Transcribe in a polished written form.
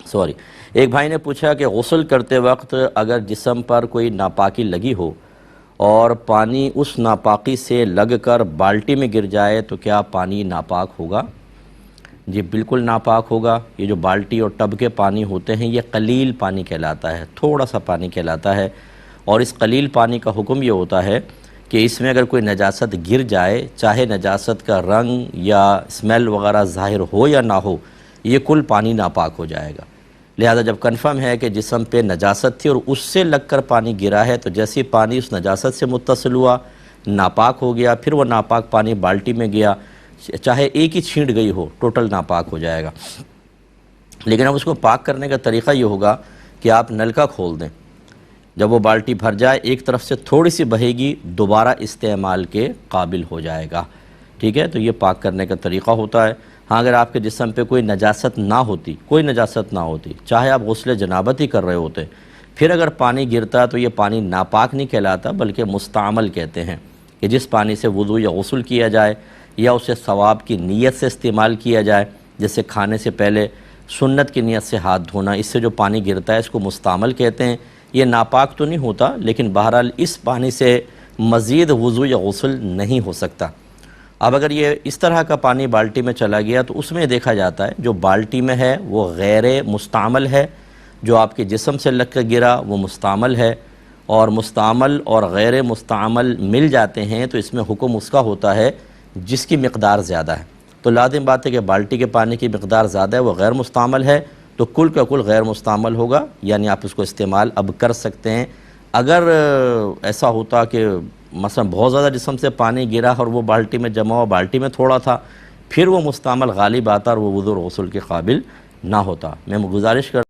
ایک بھائی نے پوچھا کہ غسل کرتے وقت اگر جسم پر کوئی ناپاکی لگی ہو اور پانی اس ناپاکی سے لگ کر بالٹی میں گر جائے تو کیا پانی ناپاک ہوگا؟ جی بالکل ناپاک ہوگا۔ یہ جو بالٹی اور ٹب کے پانی ہوتے ہیں یہ قلیل پانی کہلاتا ہے، تھوڑا سا پانی کہلاتا ہے، اور اس قلیل پانی کا حکم یہ ہوتا ہے کہ اس میں اگر کوئی نجاست گر جائے، چاہے نجاست کا رنگ یا اسمیل وغیرہ ظاہر ہو یا نہ ہو، یہ کل پانی ناپاک ہو جائے گا۔ لہذا جب کنفرم ہے کہ جسم پہ نجاست تھی اور اس سے لگ کر پانی گرا ہے، تو جیسے پانی اس نجاست سے متصل ہوا ناپاک ہو گیا، پھر وہ ناپاک پانی بالٹی میں گیا، چاہے ایک ہی چھینٹ گئی ہو، ٹوٹل ناپاک ہو جائے گا۔ لیکن اب اس کو پاک کرنے کا طریقہ یہ ہوگا کہ آپ نل کا کھول دیں، جب وہ بالٹی بھر جائے ایک طرف سے تھوڑی سی بہے گی، دوبارہ استعمال کے قابل ہو جائے گا، ٹھیک ہے؟ تو یہ پاک کرنے کا طریقہ ہوتا ہے۔ ہاں اگر آپ کے جسم پہ کوئی نجاست نہ ہوتی، چاہے آپ غسل جنابت ہی کر رہے ہوتے، پھر اگر پانی گرتا تو یہ پانی ناپاک نہیں کہلاتا بلکہ مستعمل کہتے ہیں، کہ جس پانی سے وضو یا غسل کیا جائے یا اسے ثواب کی نیت سے استعمال کیا جائے، جیسے کھانے سے پہلے سنت کی نیت سے ہاتھ دھونا، اس سے جو پانی گرتا ہے اس کو مستعمل کہتے ہیں۔ یہ ناپاک تو نہیں ہوتا، لیکن بہرحال اس پانی سے مزید وضو یا غسل نہیں ہو سکتا۔ اب اگر یہ اس طرح کا پانی بالٹی میں چلا گیا تو اس میں دیکھا جاتا ہے جو بالٹی میں ہے وہ غیر مستعمل ہے، جو آپ کے جسم سے لگ کر گرا وہ مستعمل ہے، اور مستعمل اور غیر مستعمل مل جاتے ہیں تو اس میں حکم اس کا ہوتا ہے جس کی مقدار زیادہ ہے۔ تو لازم بات ہے کہ بالٹی کے پانی کی مقدار زیادہ ہے، وہ غیر مستعمل ہے، تو کل کا کل غیر مستعمل ہوگا، یعنی آپ اس کو استعمال اب کر سکتے ہیں۔ اگر ایسا ہوتا کہ مثلا بہت زیادہ جسم سے پانی گرا اور وہ بالٹی میں جمع ہوا، بالٹی میں تھوڑا تھا، پھر وہ مستعمل غالب آتا اور وہ وضو اور غسل کے قابل نہ ہوتا۔ میں گزارش